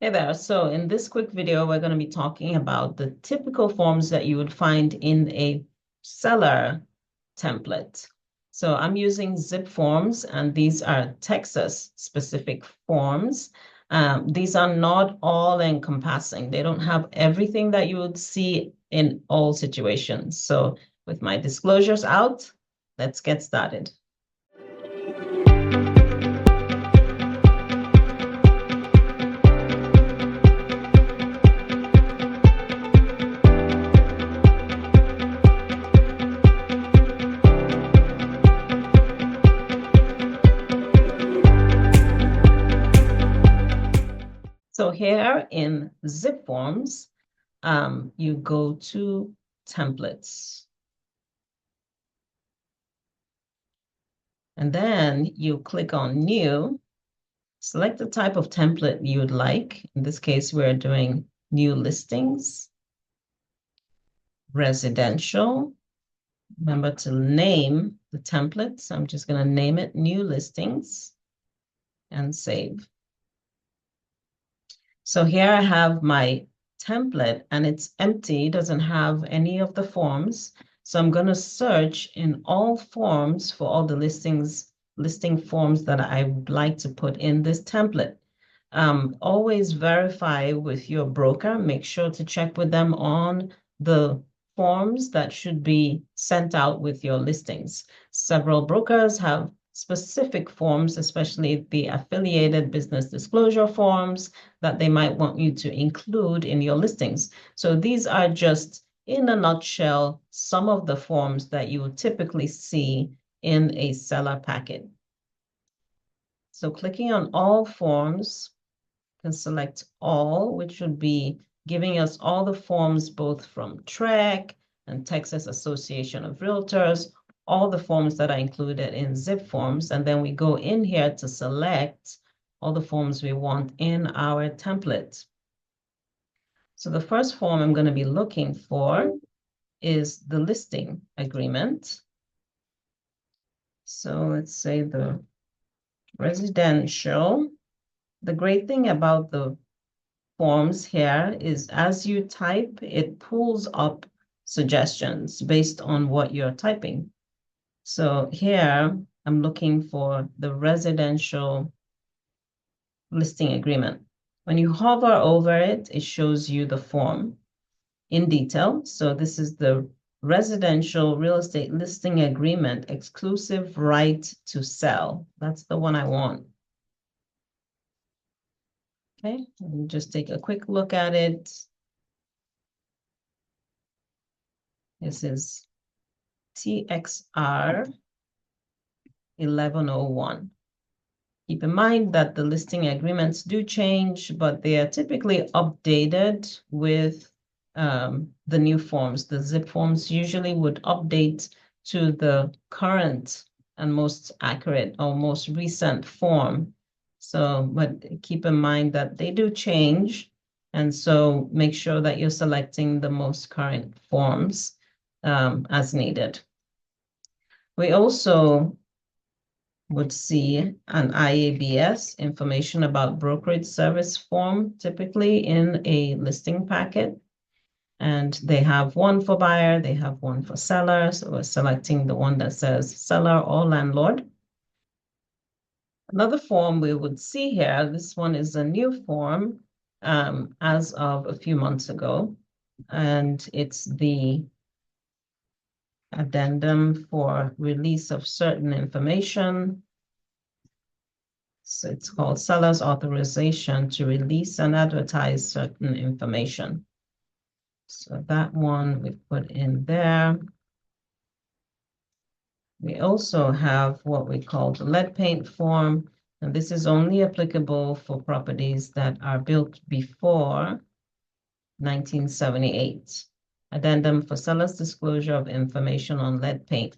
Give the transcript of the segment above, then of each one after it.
Hey there. So in this quick video, we're going to be talking about the typical forms that you would find in a seller template. So I'm using zip forms, and these are Texas specific forms. These are not all encompassing. They don't have everything that you would see in all situations. So with my disclosures out, let's get started. So here in zip forms, you go to templates. And then you click on new, select the type of template you would like. In this case, we're doing new listings, residential. Remember to name the template. So I'm just going to name it new listings and save. So here I have my template and it's empty, doesn't have any of the forms. So I'm going to search in all forms for all the listing forms that I would like to put in this template. Always verify with your broker. Make sure to check with them on the forms that should be sent out with your listings. Several brokers have specific forms, especially the affiliated business disclosure forms that they might want you to include in your listings. So these are just, in a nutshell, some of the forms that you would typically see in a seller packet. So clicking on all forms, you can select all, which would be giving us all the forms, both from TREC and Texas Association of Realtors, all the forms that are included in zip forms. And then we go in here to select all the forms we want in our template. So the first form I'm going to be looking for is the listing agreement. So let's say the residential. The great thing about the forms here is as you type, it pulls up suggestions based on what you're typing. So here I'm looking for the residential listing agreement. When you hover over it, it shows you the form in detail. So this is the residential real estate listing agreement, exclusive right to sell. That's the one I want. Okay, let me just take a quick look at it. This is TXR 1101. Keep in mind that the listing agreements do change, but they are typically updated with the new forms. The zip forms usually would update to the current and most accurate or most recent form. So, but keep in mind that they do change. And so make sure that you're selecting the most current forms as needed. We also would see an IABS, information about brokerage service form, typically in a listing packet. And they have one for buyer, they have one for seller. So we're selecting the one that says seller or landlord. Another form we would see here, this one is a new form as of a few months ago. And it's the addendum for release of certain information. So it's called seller's authorization to release and advertise certain information. So that one we put in there. We also have what we call the lead paint form, and this is only applicable for properties that are built before 1978. Addendum for seller's disclosure of information on lead paint.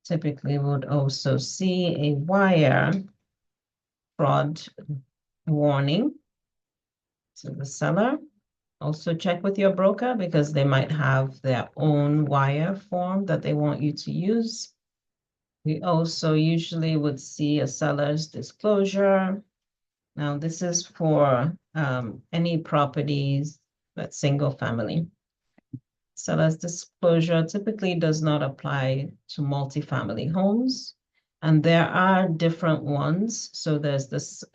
Typically would also see a wire fraud warning to the seller. Also check with your broker because they might have their own wire form that they want you to use. We also usually would see a seller's disclosure. Now, this is for any properties that's single family. Seller's disclosure typically does not apply to multifamily homes, and there are different ones. So there's this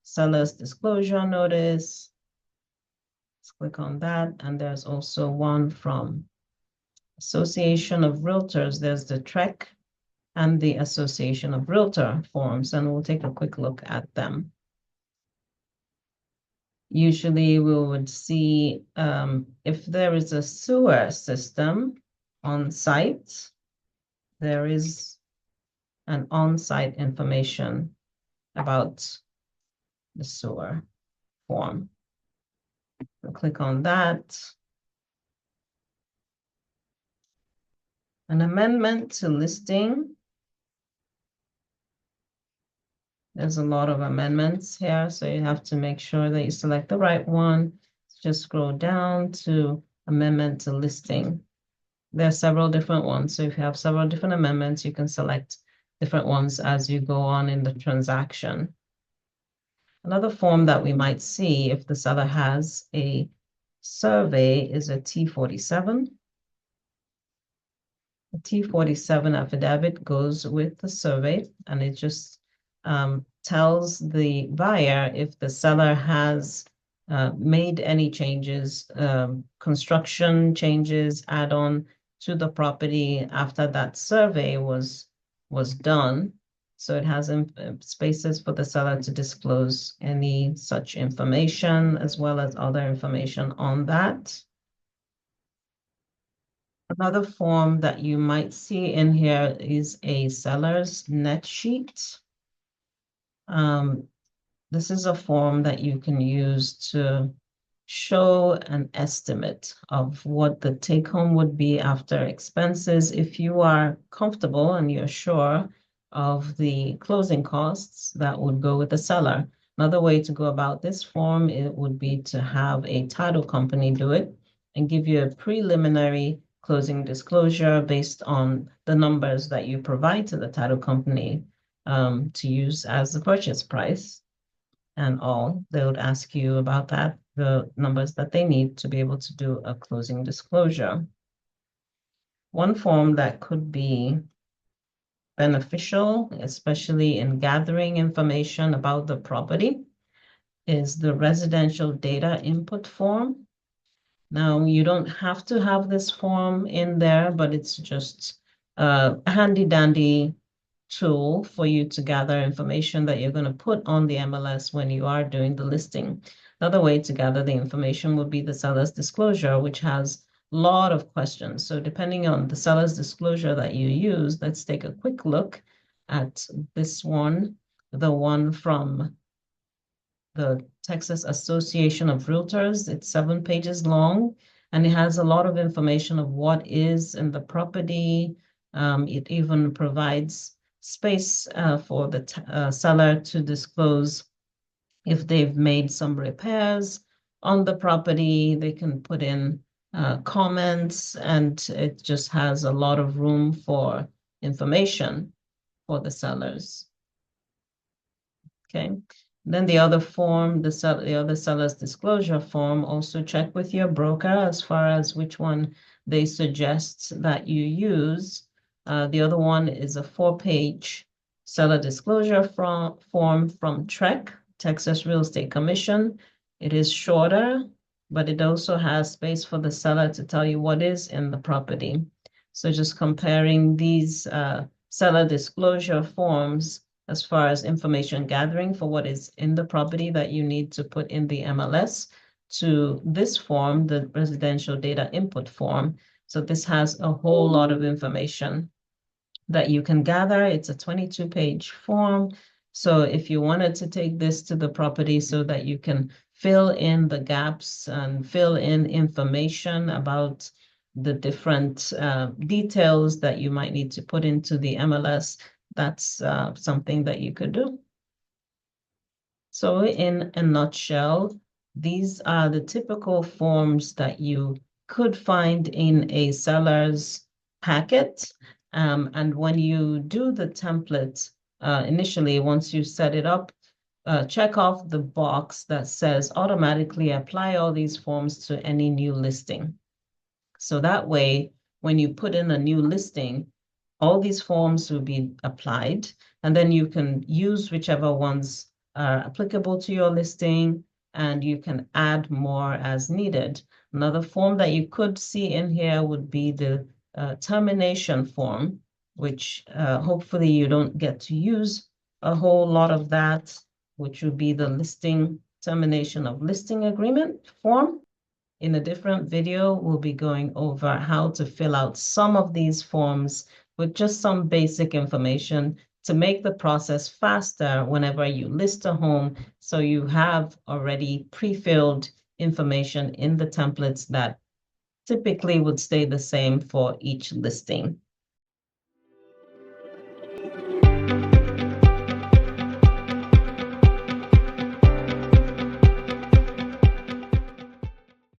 seller's disclosure notice. Let's click on that, and there's also one from Association of Realtors. There's the TREC and the Association of Realtor forms, and we'll take a quick look at them. Usually we would see if there is a sewer system on site, there is an on-site information about the sewer form. We'll click on that. An amendment to listing. There's a lot of amendments here, so you have to make sure that you select the right one. Just scroll down to amendment to listing. There are several different ones. So if you have several different amendments, you can select different ones as you go on in the transaction. Another form that we might see if the seller has a survey is a T47. The T47 affidavit goes with the survey, and it just tells the buyer if the seller has made any changes, construction changes, add-on to the property after that survey was done. So it has spaces for the seller to disclose any such information as well as other information on that. Another form that you might see in here is a seller's net sheet. This is a form that you can use to show an estimate of what the take home would be after expenses if you are comfortable and you're sure of the closing costs that would go with the seller. Another way to go about this form, it would be to have a title company do it and give you a preliminary closing disclosure based on the numbers that you provide to the title company to use as the purchase price and all. They would ask you about that, the numbers that they need to be able to do a closing disclosure. One form that could be beneficial, especially in gathering information about the property, is the residential data input form. Now, you don't have to have this form in there, but it's just a handy dandy tool for you to gather information that you're going to put on the MLS when you are doing the listing. Another way to gather the information would be the seller's disclosure, which has a lot of questions. So depending on the seller's disclosure that you use, let's take a quick look at this one, the one from the Texas Association of Realtors. It's 7 pages long, and it has a lot of information of what is in the property. It even provides space for the seller to disclose if they've made some repairs on the property. They can put in comments, and it just has a lot of room for information for the sellers. Okay. Then the other form, the other seller's disclosure form, also check with your broker as far as which one they suggest that you use. The other one is a 4-page seller disclosure form from TREC, Texas Real Estate Commission. It is shorter, but it also has space for the seller to tell you what is in the property. So just comparing these seller disclosure forms as far as information gathering for what is in the property that you need to put in the MLS to this form, the residential data input form. So this has a whole lot of information that you can gather. It's a 22-page form. So if you wanted to take this to the property so that you can fill in the gaps and fill in information about the different details that you might need to put into the MLS, that's something that you could do. So in a nutshell, these are the typical forms that you could find in a seller's packet. And when you do the template initially, once you set it up, check off the box that says automatically apply all these forms to any new listing. So that way, when you put in a new listing, all these forms will be applied, and then you can use whichever ones are applicable to your listing, and you can add more as needed. Another form that you could see in here would be the termination form, which hopefully you don't get to use a whole lot of that, which would be the listing termination of listing agreement form. In a different video, we'll be going over how to fill out some of these forms with just some basic information to make the process faster whenever you list a home. So you have already pre-filled information in the templates that typically would stay the same for each listing.